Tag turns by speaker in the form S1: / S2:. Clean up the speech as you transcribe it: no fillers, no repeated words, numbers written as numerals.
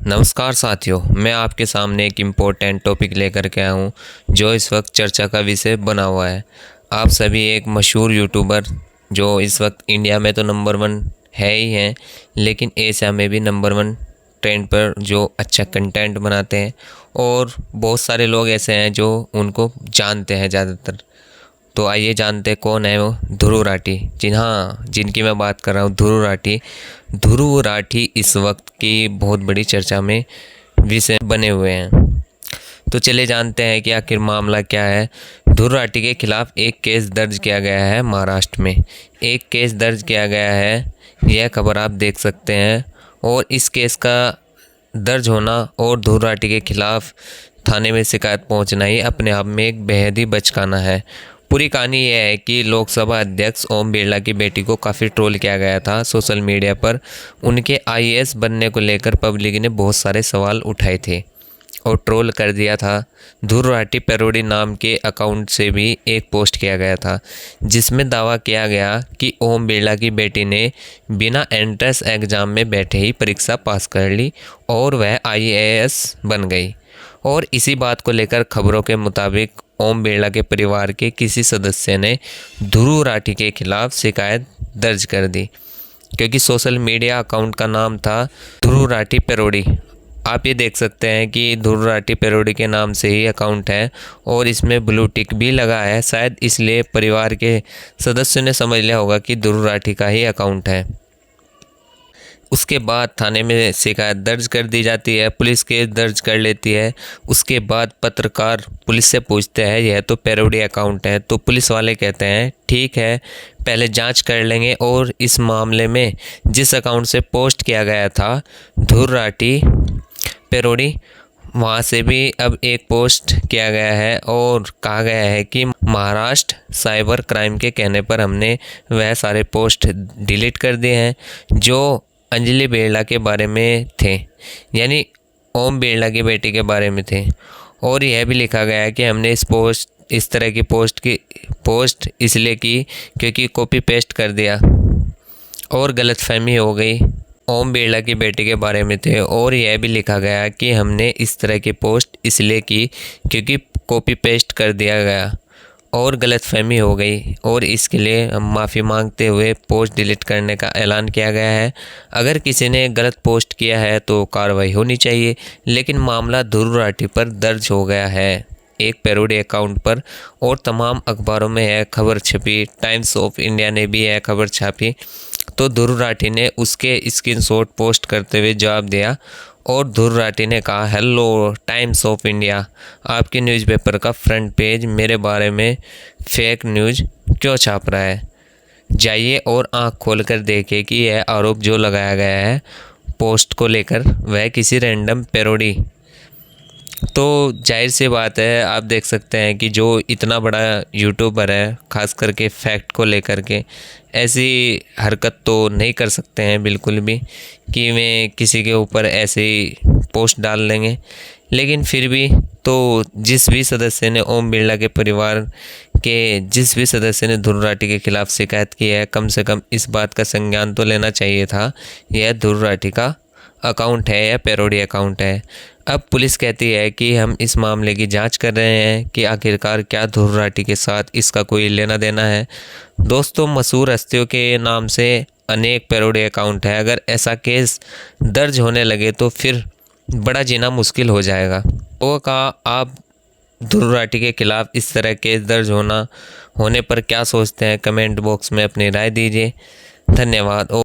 S1: नमस्कार साथियों, मैं आपके सामने एक इम्पोर्टेंट टॉपिक लेकर के आया हूँ जो इस वक्त चर्चा का विषय बना हुआ है। आप सभी एक मशहूर यूट्यूबर जो इस वक्त इंडिया में तो नंबर 1 है ही हैं, लेकिन एशिया में भी नंबर 1 ट्रेंड पर जो अच्छा कंटेंट बनाते हैं और बहुत सारे लोग ऐसे हैं जो उनको जानते हैं ज़्यादातर। तो आइए जानते हैं कौन है वो ध्रुव राठी। जी हाँ, जिनकी मैं बात कर रहा हूँ ध्रुव राठी। ध्रुव राठी इस वक्त की बहुत बड़ी चर्चा में विषय बने हुए हैं। तो चलिए जानते हैं कि आखिर मामला क्या है। ध्रुव राठी के खिलाफ एक केस दर्ज किया गया है महाराष्ट्र में। एक केस दर्ज किया गया है, यह खबर आप देख सकते हैं। और इस केस का दर्ज होना और ध्रुव राठी के खिलाफ थाने में शिकायत पहुंचना ही अपने आप में एक बेहद ही बचकाना है। पूरी कहानी यह है कि लोकसभा अध्यक्ष ओम बिरला की बेटी को काफ़ी ट्रोल किया गया था सोशल मीडिया पर। उनके आईएएस बनने को लेकर पब्लिक ने बहुत सारे सवाल उठाए थे और ट्रोल कर दिया था। ध्रुव राठी पैरोडी नाम के अकाउंट से भी एक पोस्ट किया गया था जिसमें दावा किया गया कि ओम बिरला की बेटी ने बिना एंट्रेंस एग्ज़ाम में बैठे ही परीक्षा पास कर ली और वह आईएएस बन गई। और इसी बात को लेकर खबरों के मुताबिक ओम बिरला के परिवार के किसी सदस्य ने ध्रुव राठी के खिलाफ शिकायत दर्ज कर दी, क्योंकि सोशल मीडिया अकाउंट का नाम था ध्रुव राठी पैरोडी। आप ये देख सकते हैं कि ध्रुव राठी पैरोडी के नाम से ही अकाउंट है और इसमें ब्लू टिक भी लगा है। शायद इसलिए परिवार के सदस्यों ने समझ लिया होगा कि ध्रुव राठी का ही अकाउंट है। उसके बाद थाने में शिकायत दर्ज कर दी जाती है, पुलिस केस दर्ज कर लेती है। उसके बाद पत्रकार पुलिस से पूछते हैं यह तो पैरोडी अकाउंट है, तो पुलिस वाले कहते हैं ठीक है, पहले जांच कर लेंगे। और इस मामले में जिस अकाउंट से पोस्ट किया गया था ध्रुव राठी पैरोडी, वहाँ से भी अब एक पोस्ट किया गया है और कहा गया है कि महाराष्ट्र साइबर क्राइम के कहने पर हमने वह सारे पोस्ट डिलीट कर दिए हैं जो अंजलि बिरला के बारे में थे, यानी ओम बिरला की बेटी के बारे में थे। और यह भी लिखा गया है कि हमने इस तरह की पोस्ट इसलिए की क्योंकि कॉपी पेस्ट कर दिया और गलतफहमी हो गई, ओम बिरला की बेटी के बारे में थे। और यह भी लिखा गया कि हमने इस तरह की पोस्ट इसलिए की क्योंकि कॉपी पेस्ट कर दिया गया और गलतफहमी हो गई, और इसके लिए हम माफ़ी मांगते हुए पोस्ट डिलीट करने का ऐलान किया गया है। अगर किसी ने गलत पोस्ट किया है तो कार्रवाई होनी चाहिए, लेकिन मामला ध्रुव राठी पर दर्ज हो गया है एक पैरोडी अकाउंट पर और तमाम अखबारों में यह खबर छपी। टाइम्स ऑफ इंडिया ने भी यह खबर छापी। तो ध्रुव राठी ने उसके स्क्रीनशॉट पोस्ट करते हुए जवाब दिया और ध्रुव राठी ने कहा, हेलो टाइम्स ऑफ इंडिया, आपके न्यूज़पेपर का फ्रंट पेज मेरे बारे में फेक न्यूज़ क्यों छाप रहा है। जाइए और आंख खोलकर देखिए कि यह आरोप जो लगाया गया है पोस्ट को लेकर वह किसी रैंडम पैरोडी। तो जाहिर सी बात है, आप देख सकते हैं कि जो इतना बड़ा यूट्यूबर है, ख़ास करके फैक्ट को लेकर के ऐसी हरकत तो नहीं कर सकते हैं बिल्कुल भी कि वे किसी के ऊपर ऐसे ही पोस्ट डाल देंगे। लेकिन फिर भी तो जिस भी सदस्य ने ओम बिरला के परिवार के जिस भी सदस्य ने ध्रुव राठी के खिलाफ शिकायत की है, कम से कम इस बात का संज्ञान तो लेना चाहिए था यह ध्रुव राठी का अकाउंट है या पैरोडी अकाउंट है। अब पुलिस कहती है कि हम इस मामले की जांच कर रहे हैं कि आखिरकार क्या ध्रुव राठी के साथ इसका कोई लेना देना है। दोस्तों, मशहूर हस्तियों के नाम से अनेक पैरोडी अकाउंट है। अगर ऐसा केस दर्ज होने लगे तो फिर बड़ा जीना मुश्किल हो जाएगा। तो आप ध्रुव राठी के खिलाफ इस तरह केस दर्ज होने पर क्या सोचते हैं, कमेंट बॉक्स में अपनी राय दीजिए। धन्यवाद।